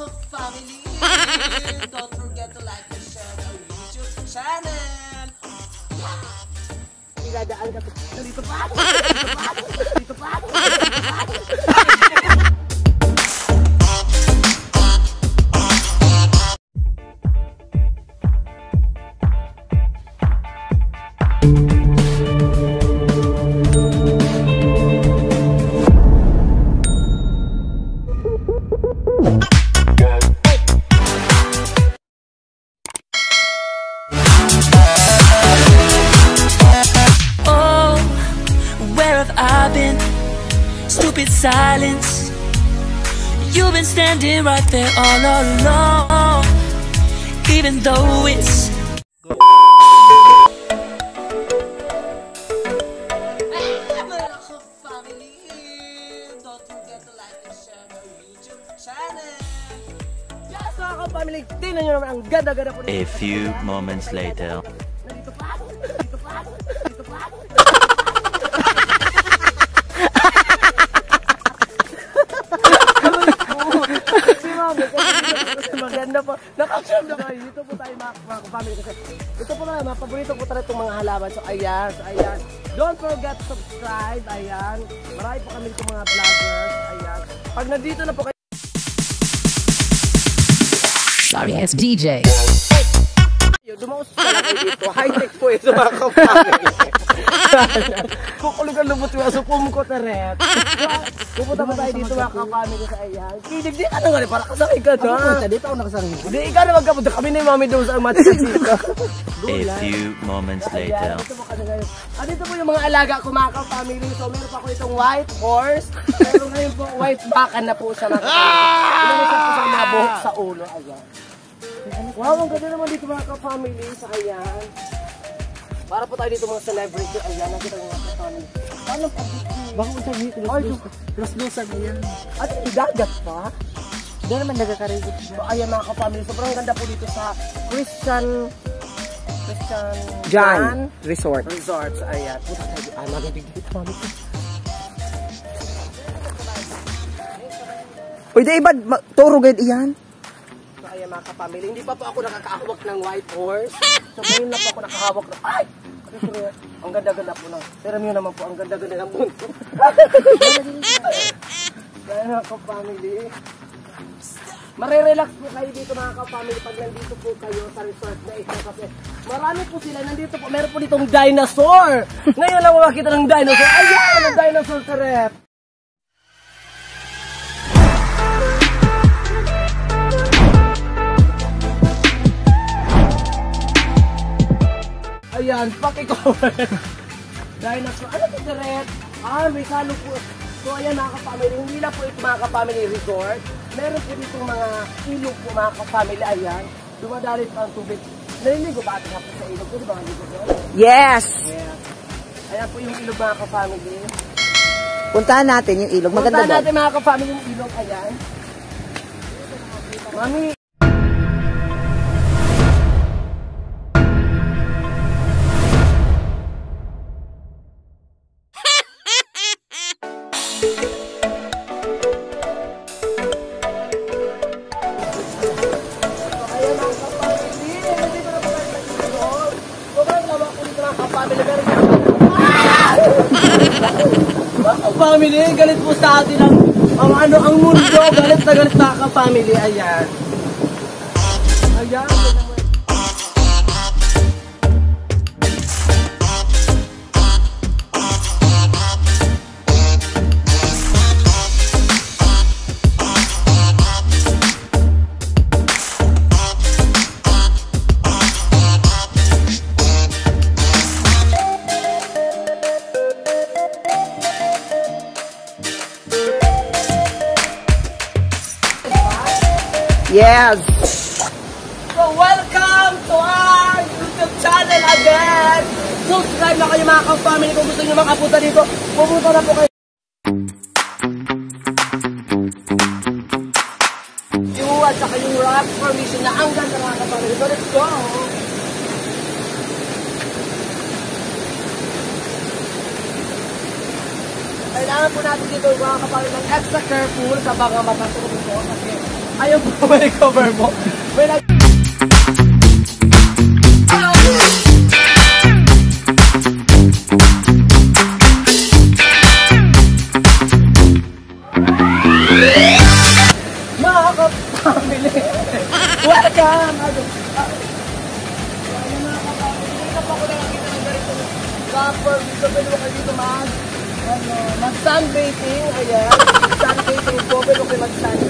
family! Don't forget to like and share our YouTube channel! Iladaan ka dito pa! Dito pa! Stupid silence. You've been standing right there all along, even though it's family. Don't forget to like and share our YouTube channel. Yes, mga ka-family, tingnan nyo naman ang ganda-ganda po. A few moments later. Nandito pa ako. Dito pa ako. Dito pa ako. Maganda po. Nakakasya na kayo. Dito po tayo mga family kasi ito po na, mga paborito po talaga itong mga halaman. So ayan, don't forget to subscribe. Ayan. Marami po kami itong mga vloggers. Ayan. Pag nandito na po kayo. Sorry, it's DJ. Dumaos ka lang kayo dito. High-tech po ito mga family. Kukulog ang lumot yung asupong ko na rin. Pupunta pa tayo dito mga ka-family sa ayan. Kinig di ka na nga rin, para kasakay ka na. Ako dito ako nakasakay. Hindi, ikaw na magkapunta. Kami na yung mami doon sa match dito. A few moments later. Dito po yung mga alaga ko mga ka-family. So meron pa ako itong white horse. Meron ngayon po white bakan na po siya mga ka-family. Meron siya po sa mga buhok sa ulo. Ayan. Wow, ang ganda naman dito mga ka-family sa ayan. Para po tayo dito mga celebrity. Ayan, nakita ng mga ka-family. Paano pa dito? Baka mo sabi dito, los-losan niya. At idagat pa? Hindi naman nagkakarizit. So ayan mga ka-family, sobrang ganda po dito sa Christian John Resort. So ayan. Punta tayo. Nabibig dito mami. Uy, di iba, turo gayad iyan. Ayan mga ka-family, hindi pa po ako nakakahawak ng white horse. So ngayon na po ako nakahawak ng... Ay! Ang ganda-ganda po na. Pero yun naman po, ang ganda-ganda ng bunso. Ayan mga ka-family. Marirelax po kayo dito mga ka-family pag nandito po kayo sa resort na ito. Kasi marami po sila nandito po. Meron po ditong dinosaur. Ngayon lang makakita ng dinosaur. Ayan! Ang dinosaur sa rep. Ayan, pakikomen. Dinosaur. Ano ito, Red? May salo po. So, ayan mga ka-family. Hindi na po ito mga ka-family resort. Meron po dito mga ilog po mga ka-family. Ayan. Dumadalit pa ang tubig. Naliligo ba ating hapon sa ilog? Ito ba ang ilog ko? Yes! Yes. Ayan po yung ilog mga ka-family. Puntahan natin yung ilog. Maganda Puntahan ba? natin mga ka-family yung ilog. Ayan. Mami. Family, galit po sa atin ang mundo, galit na galit na ka-family, ayan. Ayan, Yes! so welcome to our YouTube channel again! Subscribe na kayo mga ka-family kung gusto nyo makapunta dito. Pupunta na po kayo. Yung at saka yung rock formation na ang ganda mga ka-family. So let's go! Kailangan po natin dito mga ka-family ng extra careful sa mga matutulog ito kasi Ayaw po may cover mo. May nag... Mga kapamili. Welcome! Rapper, dito pwede mo kayo dito mag-sunbathing, ayan. Sunbathing po, pwede mo kayo mag-sunbathing.